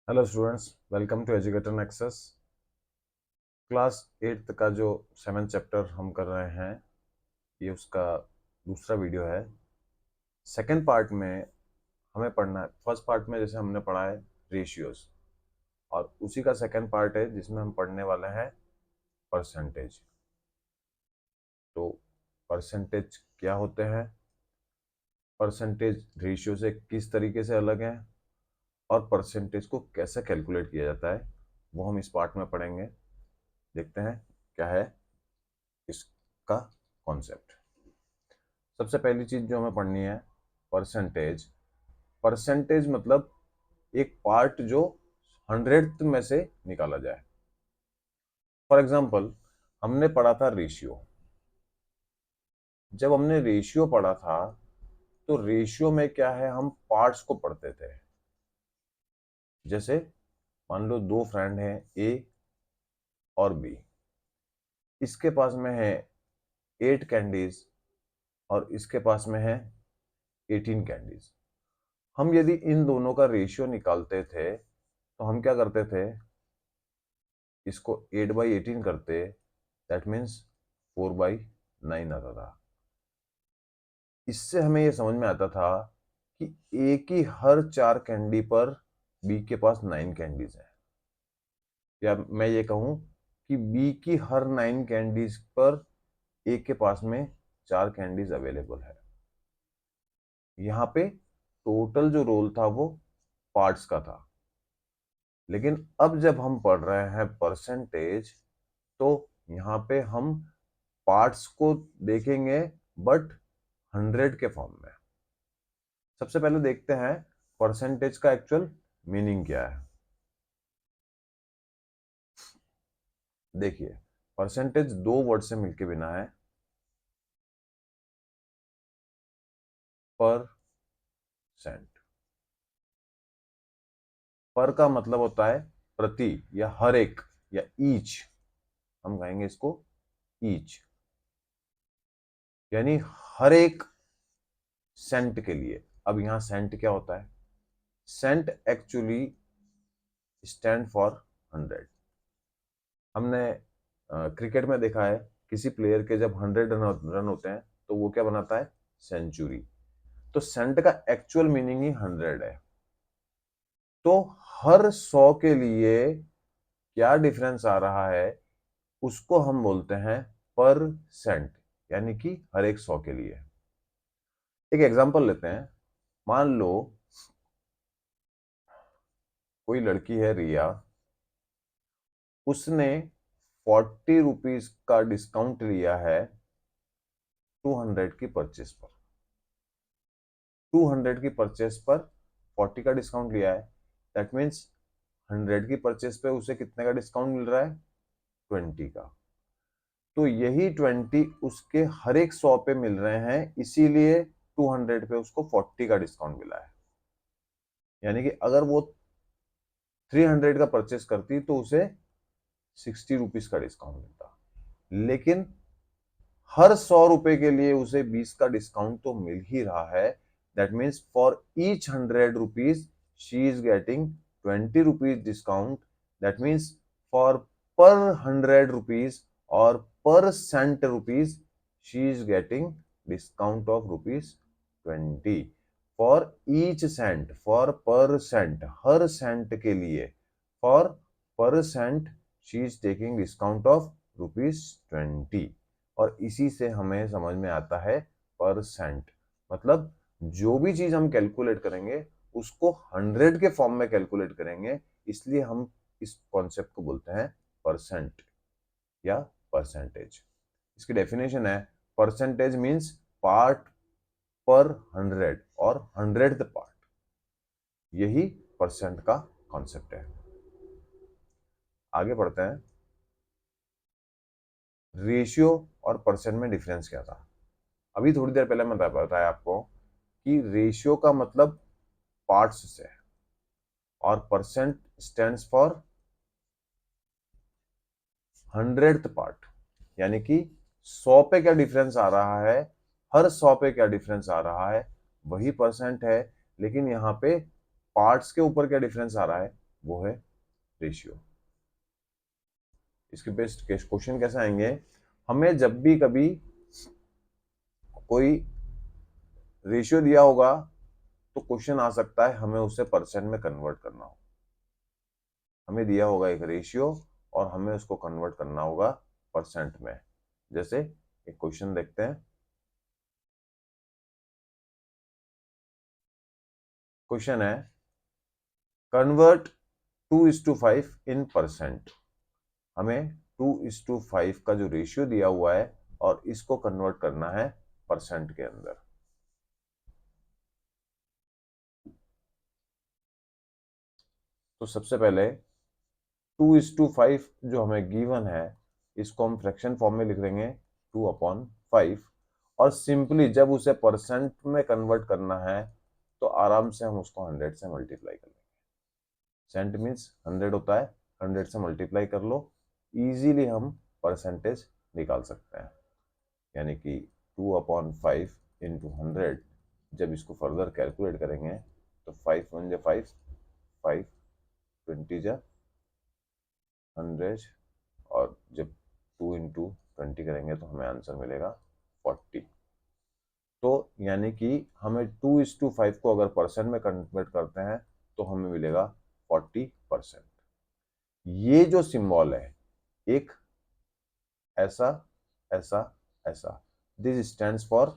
Hello students, welcome to educator nexus. Class 8 का जो 7th chapter हम कर रहे हैं, ये उसका दूसरा वीडियो है। सेकंड पार्ट में हमें पढ़ना है, फर्स्ट पार्ट में जैसे हमने पढ़ा है रेशियोज, और उसी का सेकंड पार्ट है जिसमें हम पढ़ने वाले हैं परसेंटेज। तो परसेंटेज क्या होते हैं, परसेंटेज रेशियो से किस तरीके से अलग है, और परसेंटेज को कैसे कैलकुलेट किया जाता है, वो हम इस पार्ट में पढ़ेंगे। देखते हैं क्या है इसका कॉन्सेप्ट। सबसे पहली चीज जो हमें पढ़नी है, परसेंटेज। परसेंटेज मतलब एक पार्ट जो 100th में से निकाला जाए। फॉर एग्जाम्पल, हमने पढ़ा था रेशियो। जब हमने रेशियो पढ़ा था तो रेशियो में क्या है, हम पार्ट्स को पढ़ते थे। जैसे मान लो दो फ्रेंड हैं, ए और बी। इसके पास में है 8 कैंडीज और इसके पास में है 18 कैंडीज। हम यदि इन दोनों का रेशियो निकालते थे तो हम क्या करते थे, इसको 8/18 करते, दैट मीन्स 4/9 आता था। इससे हमें यह समझ में आता था कि ए की हर 4 कैंडी पर बी के पास 9 कैंडीज है, या मैं ये कहूं कि बी की हर 9 कैंडीज पर ए के पास में 4 कैंडीज अवेलेबल है। यहाँ पे टोटल जो रोल था वो पार्ट्स का था। लेकिन अब जब हम पढ़ रहे हैं परसेंटेज, तो यहाँ पे हम पार्ट्स को देखेंगे बट 100 के फॉर्म में। सबसे पहले देखते हैं परसेंटेज का एक्चुअल मीनिंग क्या है। देखिए, परसेंटेज दो वर्ड से मिलके बना है, परसेंट। पर का मतलब होता है प्रति या हर एक या ईच, हम कहेंगे इसको ईच, यानी हर एक सेंट के लिए। अब यहां सेंट क्या होता है, सेंट एक्चुअली स्टैंड फॉर 100। हमने क्रिकेट में देखा है, किसी प्लेयर के जब 100 रन होते हैं तो वो क्या बनाता है, सेंचुरी। तो सेंट का एक्चुअल मीनिंग ही 100 है। तो हर 100 के लिए क्या डिफरेंस आ रहा है, उसको हम बोलते हैं परसेंट, यानी कि हर एक 100 के लिए। एक एग्जांपल लेते हैं। मान लो कोई लड़की है रिया, उसने 40 रुपीज का डिस्काउंट लिया है 200 की परचेस पर। 200 की परचेस पर 40 का डिस्काउंट लिया है, दैट मीन्स 100 की परचेस पे उसे कितने का डिस्काउंट मिल रहा है, 20 का। तो यही 20 उसके हर एक 100 पे मिल रहे हैं, इसीलिए 200 पे उसको 40 का डिस्काउंट मिला है। यानी कि अगर वो 300 का परचेस करती तो उसे 60 रुपीज का डिस्काउंट मिलता। लेकिन हर 100 रुपए के लिए उसे 20 का डिस्काउंट तो मिल ही रहा है। That means for each 100 rupees she is getting 20 rupees discount. That means for per 100 rupees और per cent rupees she is getting discount of rupees 20। For each cent, for per cent, हर cent के लिए, for per cent she is taking discount of rupees 20। और इसी से हमें समझ में आता है परसेंट। मतलब जो भी चीज हम कैलकुलेट करेंगे उसको 100 के फॉर्म में कैलकुलेट करेंगे, इसलिए हम इस कॉन्सेप्ट को बोलते हैं परसेंट या परसेंटेज। इसकी डेफिनेशन है, परसेंटेज मींस पार्ट पर 100 और 100th पार्ट। यही परसेंट का कॉन्सेप्ट है। आगे बढ़ते हैं। रेशियो और परसेंट में डिफरेंस क्या था। अभी थोड़ी देर पहले मैं बताया आपको कि रेशियो का मतलब पार्ट्स से है और percent stands for 100th part. यानी कि 100 पे क्या डिफरेंस आ रहा है, हर 100 पे क्या डिफरेंस आ रहा है, वही परसेंट है। लेकिन यहाँ पे पार्ट्स के ऊपर क्या डिफरेंस आ रहा है, वो है रेशियो। इसके बेस्ट क्वेश्चन कैसे आएंगे, हमें जब भी कभी कोई रेशियो दिया होगा तो क्वेश्चन आ सकता है हमें उसे परसेंट में कन्वर्ट करना हो। हमें दिया होगा एक रेशियो और हमें उसको कन्वर्ट करना होगा परसेंट में। जैसे एक क्वेश्चन देखते हैं। क्वेश्चन है कन्वर्ट 2:5 इन परसेंट। हमें 2:5 का जो रेशियो दिया हुआ है और इसको कन्वर्ट करना है परसेंट के अंदर। तो सबसे पहले 2:5 जो हमें गिवन है इसको हम फ्रैक्शन फॉर्म में लिख देंगे 2/5, और सिंपली जब उसे परसेंट में कन्वर्ट करना है तो आराम से हम उसको 100 से मल्टीप्लाई कर लेंगे। सेंट मीन्स 100 होता है, 100 से मल्टीप्लाई कर लो, इजीली हम परसेंटेज निकाल सकते हैं। यानी कि 2/5 इंटू 100, जब इसको फर्दर कैलकुलेट करेंगे तो 5 1 जा 5, 5 20 जा 100, और जब 2 इंटू 20 करेंगे तो हमें आंसर मिलेगा 40। तो यानी कि हमें 2:5 को अगर परसेंट में कन्वर्ट करते हैं तो हमें मिलेगा 40%। ये जो सिंबल है एक ऐसा ऐसा ऐसा, दिस स्टैंड्स फॉर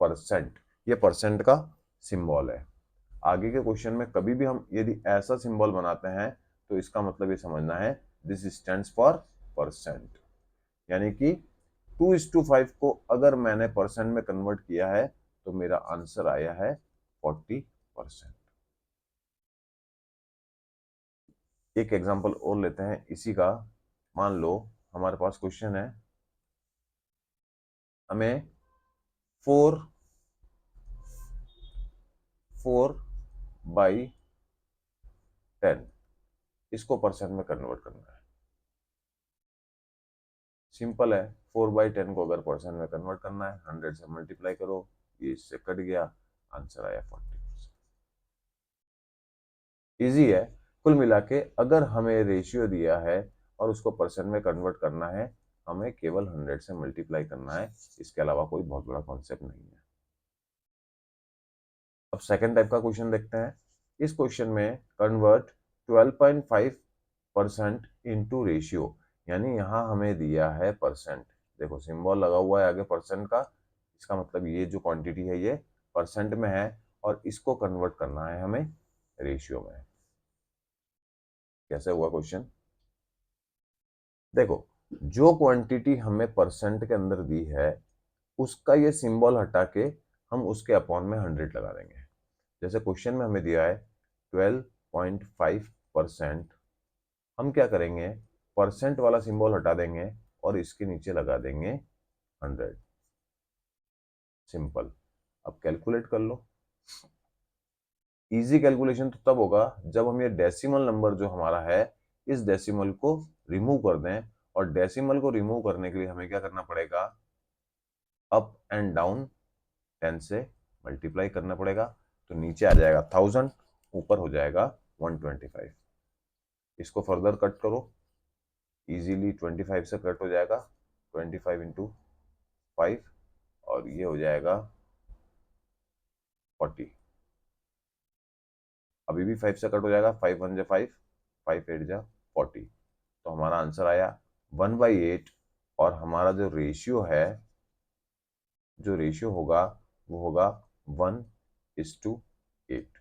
परसेंट, ये परसेंट का सिंबल है। आगे के क्वेश्चन में कभी भी हम यदि ऐसा सिंबल बनाते हैं तो इसका मतलब ये समझना है दिस स्टैंड्स फॉर परसेंट। यानी कि 2:5 को अगर मैंने परसेंट में कन्वर्ट किया है तो मेरा आंसर आया है 40%। एक एग्जांपल और लेते हैं इसी का। मान लो हमारे पास क्वेश्चन है, हमें 4/10 इसको परसेंट में कन्वर्ट करना है। सिंपल है, 4/10 को अगर परसेंट में कन्वर्ट करना है 100 से मल्टीप्लाई करो, ये इससे कट गया, आंसर आया 40%। इजी है। कुल मिला के अगर हमें रेशियो दिया है और उसको परसेंट में कन्वर्ट करना है, हमें केवल 100 से मल्टीप्लाई करना है, इसके अलावा कोई बहुत बड़ा कॉन्सेप्ट नहीं है। अब सेकंड टाइप का क्वेश्चन देखते हैं। इस क्वेश्चन में कन्वर्ट 12.5% इनटू रेशियो, यानी यहां हमें दिया है परसेंट, देखो सिंबल लगा हुआ है आगे परसेंट का, इसका मतलब ये जो क्वांटिटी है ये परसेंट में है और इसको कन्वर्ट करना है हमें रेशियो में। कैसे हुआ क्वेश्चन, देखो जो क्वांटिटी हमें परसेंट के अंदर दी है उसका ये सिंबल हटा के हम उसके अपॉन में 100 लगा देंगे। जैसे क्वेश्चन में हमें दिया है 12.5%, हम क्या करेंगे, परसेंट वाला सिंबल हटा देंगे और इसके नीचे लगा देंगे 100। सिंपल। अब कैलकुलेट कर लो। इजी कैलकुलेशन तो तब होगा जब हम ये डेसिमल नंबर जो हमारा है इस डेसिमल को रिमूव कर दें, और डेसिमल को रिमूव करने के लिए हमें क्या करना पड़ेगा, अप एंड डाउन 10 से मल्टीप्लाई करना पड़ेगा। तो नीचे आ जाएगा 1000, ऊपर हो जाएगा 125। इसको फर्दर कट करो, इजीली 25 से कट हो जाएगा, 25 इंटू 5, और ये हो जाएगा 40। अभी भी 5 से कट हो जाएगा, 5 1 जा 5, 5 8 जा 40। तो हमारा आंसर आया 1/8, और हमारा जो रेशियो होगा वो होगा 1:8।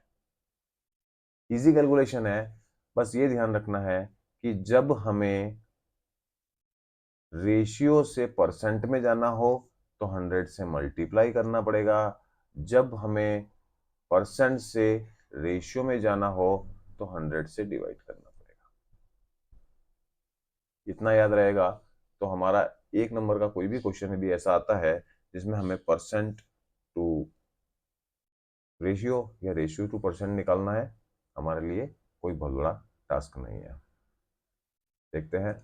इजी कैलकुलेशन है। बस ये ध्यान रखना है कि जब हमें रेशियो से परसेंट में जाना हो तो 100 से मल्टीप्लाई करना पड़ेगा, जब हमें परसेंट से रेशियो में जाना हो तो 100 से डिवाइड करना पड़ेगा। इतना याद रहेगा तो हमारा एक नंबर का कोई भी क्वेश्चन यदि ऐसा आता है जिसमें हमें परसेंट टू रेशियो या रेशियो टू परसेंट निकालना है, हमारे लिए कोई बहुत बड़ा टास्क नहीं है। देखते हैं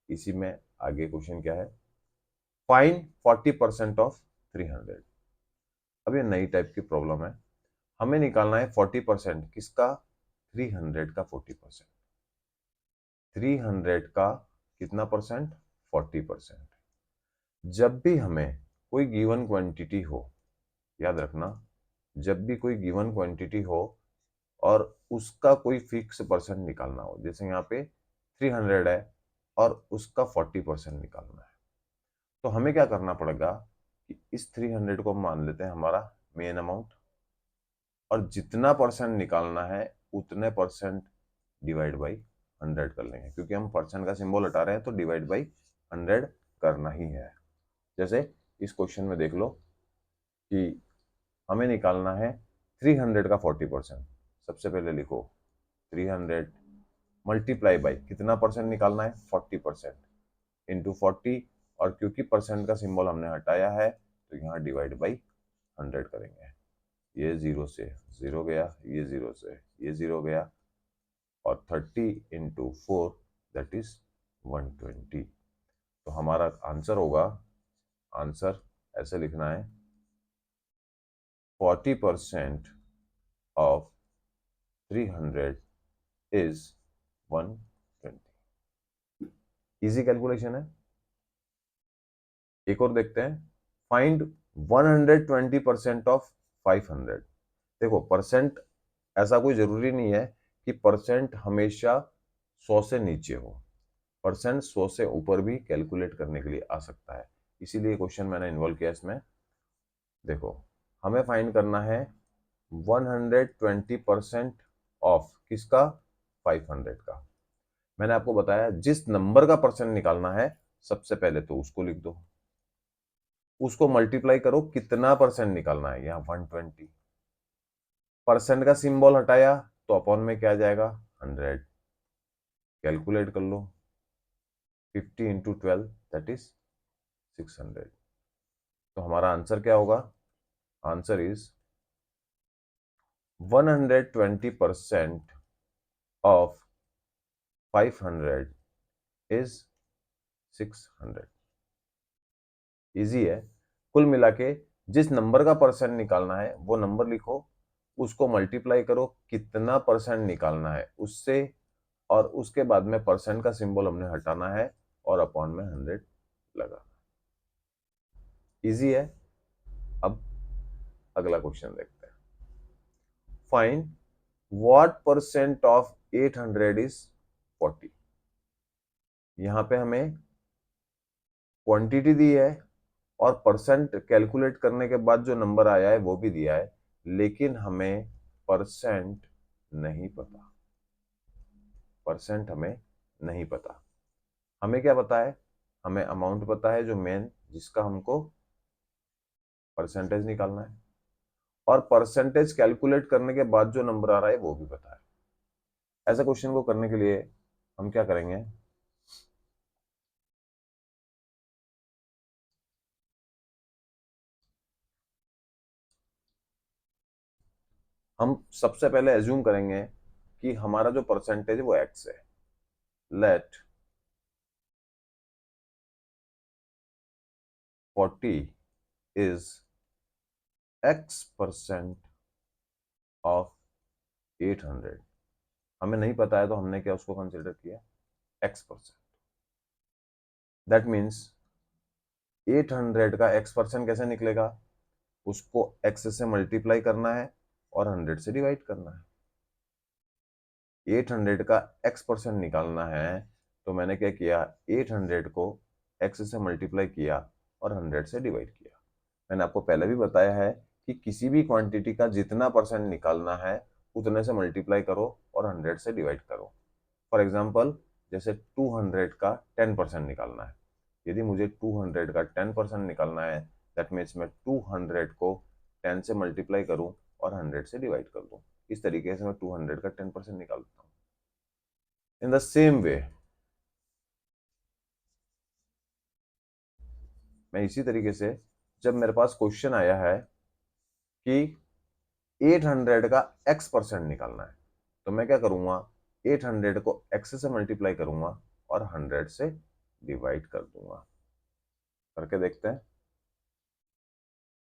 इसी में आगे क्वेश्चन क्या है, फाइंड 40% ऑफ 300। अब ये नई टाइप की प्रॉब्लम है, हमें निकालना है 40% किसका, 300 का 40%। 300 का कितना परसेंट, 40%। जब भी हमें कोई गिवन क्वांटिटी हो, याद रखना, जब भी कोई गिवन क्वांटिटी हो और उसका कोई फिक्स परसेंट निकालना हो, जैसे यहाँ पे 300 है और उसका 40% निकालना है, तो हमें क्या करना पड़ेगा कि इस 300 को मान लेते हैं हमारा मेन अमाउंट, और जितना परसेंट निकालना है उतने परसेंट डिवाइड बाई 100 कर लेंगे, क्योंकि हम परसेंट का सिंबल हटा रहे हैं तो डिवाइड बाई 100 करना ही है। जैसे इस क्वेश्चन में देख लो कि हमें निकालना है 300 का 40%। सबसे पहले लिखो 300 मल्टीप्लाई बाई कितना परसेंट निकालना है, 40%, इंटू 40, और क्योंकि परसेंट का सिंबल हमने हटाया है तो यहाँ डिवाइड बाई 100 करेंगे। ये 0 से 0 गया, ये 0 से ये 0 गया, और 30 इंटू 4 दैट इज 120। तो हमारा आंसर होगा, आंसर ऐसे लिखना है 40% ऑफ 300 इज 120। इजी कैलकुलेशन है। एक और देखते हैं, फाइंड 120% ऑफ 500। देखो परसेंट ऐसा कोई जरूरी नहीं है कि परसेंट हमेशा 100 से नीचे हो, परसेंट 100 से ऊपर भी कैलकुलेट करने के लिए आ सकता है, इसीलिए क्वेश्चन मैंने इन्वॉल्व किया इसमें। देखो हमें फाइंड करना है 120% ऑफ किसका, 500 का। मैंने आपको बताया जिस नंबर का परसेंट निकालना है सबसे पहले तो उसको लिख दो, उसको मल्टीप्लाई करो, कितना परसेंट निकालना है, यहाँ 120। परसेंट का सिंबल हटाया तो अपॉन में क्या आ जाएगा, 100। कैलकुलेट कर लो, 50 इंटू 12 दैट इज 600। तो हमारा आंसर क्या होगा, answer is 120% of 500 is 600। Easy है। कुल मिला के जिस नंबर का परसेंट निकालना है वो नंबर लिखो, उसको मल्टीप्लाई करो, कितना परसेंट निकालना है उससे, और उसके बाद में परसेंट का सिंबल हमने हटाना है और अपॉन में 100 लगाना। इजी है। अब अगला क्वेश्चन देखते हैं, find what percent of 800 is 40। यहां पे हमें क्वांटिटी दी है और परसेंट कैलकुलेट करने के बाद जो नंबर आया है वो भी दिया है, लेकिन हमें परसेंट नहीं पता, परसेंट हमें नहीं पता। हमें क्या पता है, हमें अमाउंट पता है जो मेन, जिसका हमको परसेंटेज निकालना है, और परसेंटेज कैलकुलेट करने के बाद जो नंबर आ रहा है वो भी पता है। ऐसे क्वेश्चन को करने के लिए हम क्या करेंगे, हम सबसे पहले एज्यूम करेंगे कि हमारा जो परसेंटेज है वो एक्स है। Let 40 is x% of 800। हमें नहीं पता है तो हमने क्या उसको कंसिडर किया, x%। दैट मीन्स 800 का x% कैसे निकलेगा, उसको x से मल्टीप्लाई करना है और 100 से डिवाइड करना है। 800 का x% निकालना है तो मैंने क्या किया, 800 को x से मल्टीप्लाई किया और 100 से डिवाइड किया। मैंने आपको पहले भी बताया है कि किसी भी क्वांटिटी का जितना परसेंट निकालना है उतने से मल्टीप्लाई करो और 100 से डिवाइड करो। फॉर एग्जाम्पल जैसे 200 का 10% निकालना है, यदि मुझे 200 का 10% निकालना है दैट मीन्स मैं 200 को 10 से मल्टीप्लाई करूं और 100 से डिवाइड कर दूं। इस तरीके से मैं 200 का 10% निकालता हूं। इन द सेम वे मैं इसी तरीके से जब मेरे पास क्वेश्चन आया है कि 800 का x% निकालना है तो मैं क्या करूंगा, 800 को x से मल्टीप्लाई करूंगा और 100 से डिवाइड कर दूंगा। करके देखते हैं।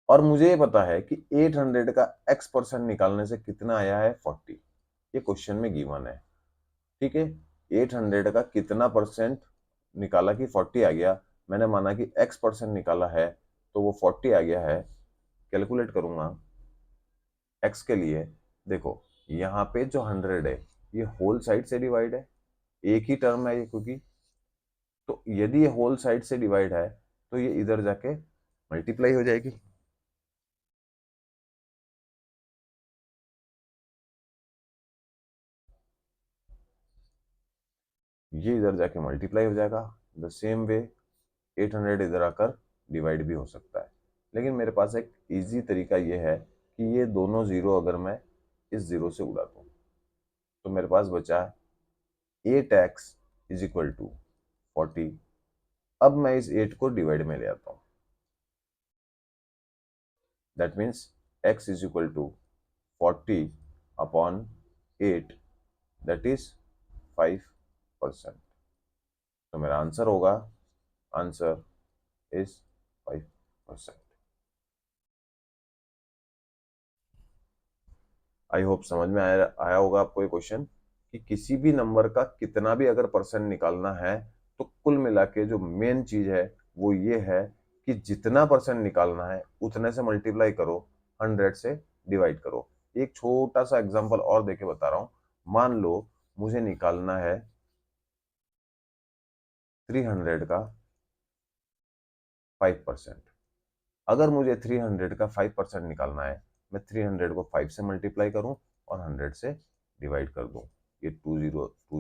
और मुझे ये पता है कि 800 का x% निकालने से कितना आया है, 40। ये क्वेश्चन में गिवन है, ठीक है। 800 का कितना परसेंट निकाला कि 40 आ गया, मैंने माना कि x% निकाला है तो वो 40 आ गया है। कैलकुलेट करूंगा x के लिए। देखो यहाँ पे जो 100 है ये होल साइड से डिवाइड है, एक ही टर्म है ये, क्योंकि तो यदि ये होल साइड से डिवाइड है तो ये इधर जाके मल्टीप्लाई हो जाएगी। ये इधर जाके मल्टीप्लाई हो जाएगा। द सेम वे 800 इधर आकर डिवाइड भी हो सकता है, लेकिन मेरे पास एक इजी तरीका ये है कि ये दोनों जीरो अगर मैं इस जीरो से उड़ा दूं तो मेरे पास बचा 8x इज इक्वल टू 40। अब मैं इस 8 को डिवाइड में ले आता हूं, that means x is equal to 40 upon 8, that is 5%। तो मेरा आंसर होगा, आंसर इज 5%। आई होप समझ में आया होगा आपको ये क्वेश्चन, कि किसी भी नंबर का कितना भी अगर परसेंट निकालना है तो कुल मिला के जो मेन चीज है वो ये है कि जितना परसेंट निकालना है उतने से मल्टीप्लाई करो, 100 से डिवाइड करो। एक छोटा सा एग्जांपल और देके बता रहा हूं। मान लो मुझे निकालना है 300 का 5%। अगर मुझे 300 का 5% निकालना है, मैं 300 को 5 से मल्टीप्लाई करूं और 100 से डिवाइड कर दूं। ये 2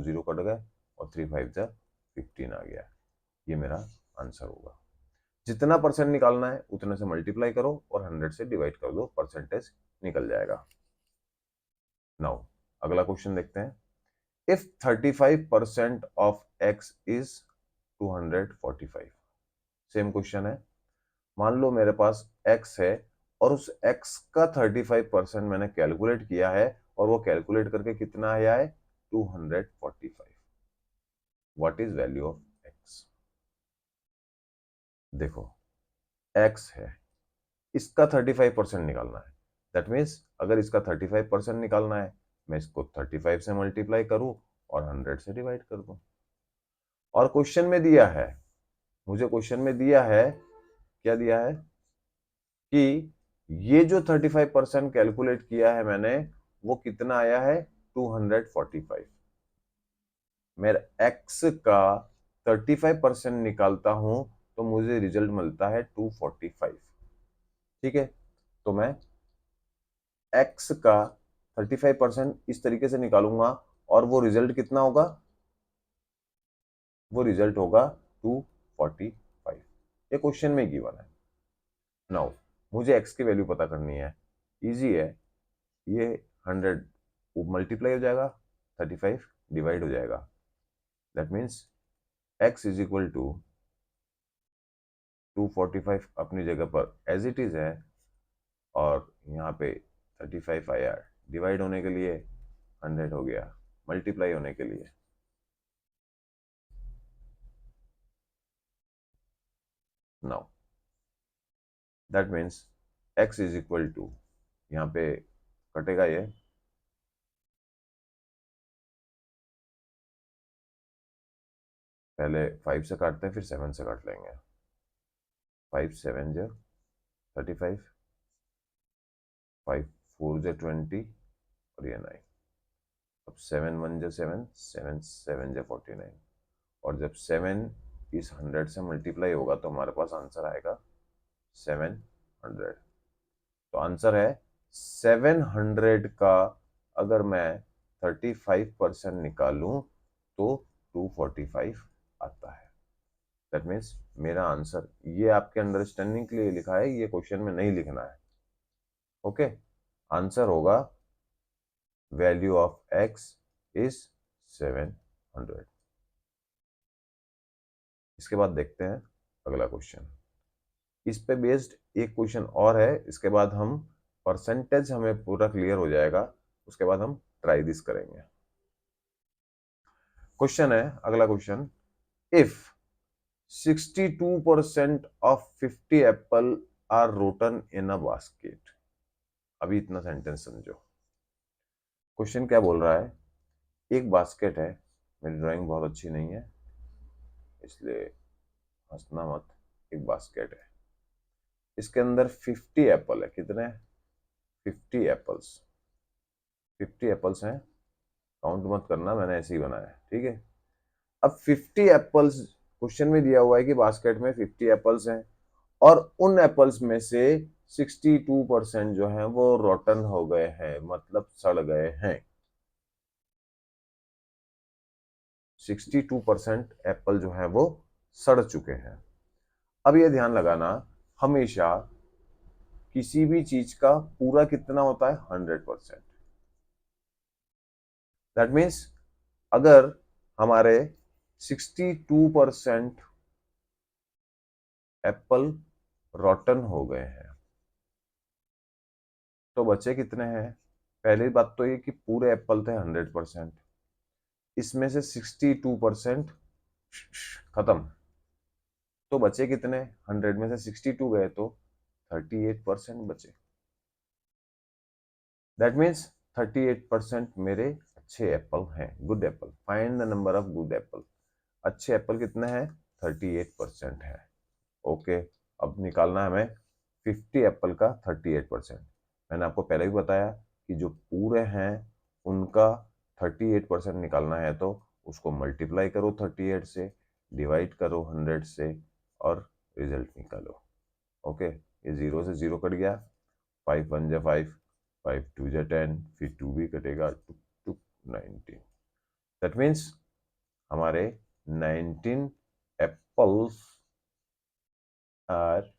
जीरो कट गए और 3 5 जा 15 आ गया। ये मेरा आंसर होगा। जितना परसेंट निकालना है उतने से मल्टीप्लाई करो और 100 से डिवाइड कर दो, परसेंटेज निकल जाएगा। नाउ अगला क्वेश्चन देखते हैं। If 35% of x is 245। Same question है। मान लो मेरे पास x है और उस x का 35% मैंने कैलकुलेट किया है और वो कैलकुलेट करके कितना आया है 245। What is value of x? देखो x है, इसका 35% निकालना है। दैट मीन्स अगर इसका 35% निकालना है, मैं इसको 35 से मल्टीप्लाई करूं और 100 से डिवाइड कर दूं। और क्वेश्चन में दिया है, मुझे क्वेश्चन में दिया है, क्या दिया है कि ये जो 35% कैलकुलेट किया है मैंने, वो कितना आया है 245। मेरा x का 35% निकालता हूं तो मुझे रिजल्ट मिलता है 245। ठीक है, तो मैं x का 35% इस तरीके से निकालूंगा और वो रिजल्ट कितना होगा, वो रिजल्ट होगा 245। ये क्वेश्चन में गिवन है। नाउ मुझे x की वैल्यू पता करनी है। इजी है, ये 100 मल्टीप्लाई हो जाएगा, 35 डिवाइड हो जाएगा। That means x is equal to 245 अपनी जगह पर एज इट इज है, और यहाँ पे 35 आया डिवाइड होने के लिए, 100 हो गया मल्टीप्लाई होने के लिए। Now that means x is equal to, यहाँ पे कटेगा ये, पहले 5 से काटते हैं फिर 7 से काट लेंगे। 5 7 जा 35, 5 4 जा 20 और ये 9। अब 7 1 जा 7, 7 7 जा 49। और जब 7 इस 100 से मल्टीप्लाई होगा तो हमारे पास आंसर आएगा 700। तो आंसर है 700 का अगर मैं 35% निकालूं तो 245 आता है। दैट मीन्स मेरा आंसर, ये आपके अंडरस्टैंडिंग के लिए लिखा है, ये क्वेश्चन में नहीं लिखना है। ओके, आंसर होगा वैल्यू ऑफ x इज 700। इसके बाद देखते हैं अगला क्वेश्चन। इस पे बेस्ड एक क्वेश्चन और है, इसके बाद हम परसेंटेज हमें पूरा क्लियर हो जाएगा, उसके बाद हम ट्राई दिस करेंगे। क्वेश्चन है अगला question. If 62% of 50 apple are rotten in a basket. अभी इतना सेंटेंस समझो। क्वेश्चन क्या बोल रहा है, एक बास्केट है मेरी ड्राइंग बहुत अच्छी नहीं है इसलिए हंसना मत। एक बास्केट है, इसके अंदर 50 एप्पल है। कितने? 50 एप्पल्स। 50 एप्पल्स हैं, काउंट मत करना, मैंने ऐसे ही बनाया है, ठीक है। अब 50 एप्पल्स, क्वेश्चन में दिया हुआ है कि बास्केट में 50 एप्पल्स हैं और उन एप्पल्स में से 62% जो हैं वो रोटन हो गए हैं, मतलब सड़ गए हैं। 62% एप्पल जो है वो सड़ चुके हैं। अब ये ध्यान लगाना, हमेशा किसी भी चीज का पूरा कितना होता है? 100%। दैट मीन्स अगर हमारे 62% एप्पल रॉटन हो गए हैं तो बचे कितने हैं? पहली बात तो ये कि पूरे एप्पल थे 100%, इसमें से 62% खत्म, तो बचे कितने? 100 में से 62 गए तो 38% बचे। दैट मीन्स 38% मेरे अच्छे एप्पल हैं, good Apple. Find the number of good Apple. अच्छे एप्पल कितने हैं? 38% है। ओके, अब निकालना है हमें 50 एप्पल का 38%। मैंने आपको पहले भी बताया कि जो पूरे हैं उनका 38% निकालना है तो उसको मल्टीप्लाई करो 38 से, डिवाइड करो 100 से और रिजल्ट निकालो। ओके, ये 0 से 0 कट गया, 5 1 जा 5, 5 2 जा 10, फिर 2 भी कटेगा, 2 2 19। दैट मीन्स हमारे 19 एप्पल्स आर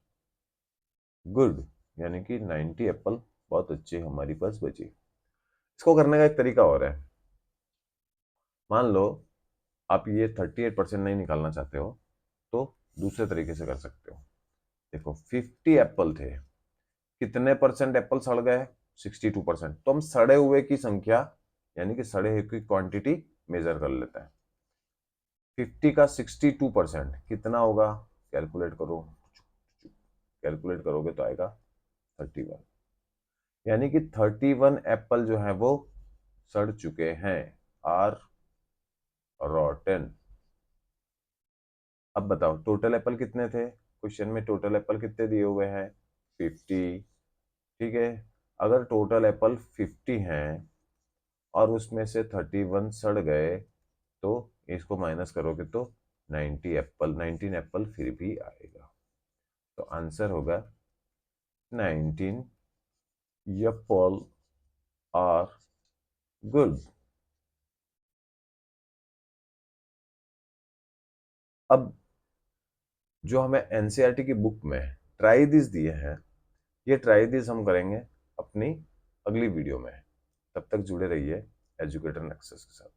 गुड, यानी कि 90 एप्पल बहुत अच्छे हमारे पास बचे। इसको करने का एक तरीका और है। मान लो आप ये 38% नहीं निकालना चाहते हो तो दूसरे तरीके से कर सकते हो। देखो 50 एप्पल थे, कितने परसेंट एप्पल सड़ गए? 62%। तो हम सड़े हुए की संख्या यानी कि सड़े हुए की क्वांटिटी मेजर कर लेते हैं। 50 का 62% कितना होगा? कैलकुलेट करो, कैलकुलेट करोगे तो आएगा 31, यानी कि 31 एप्पल जो है वो सड़ चुके हैं, आर रॉटन। अब बताओ टोटल एप्पल कितने थे? क्वेश्चन में टोटल एप्पल कितने दिए हुए हैं? 50। ठीक है, अगर टोटल एप्पल 50 हैं और उसमें से 31 सड़ गए तो इसको माइनस करोगे तो 90 एप्पल, 19 एप्पल फिर भी आएगा। तो आंसर होगा 19 एप्पल आर गुड। अब जो हमें एनसीईआरटी की बुक में ट्राई दिस दिए हैं, ये ट्राई दिस हम करेंगे अपनी अगली वीडियो में। तब तक जुड़े रहिए एजुकेटर नेक्सस के साथ।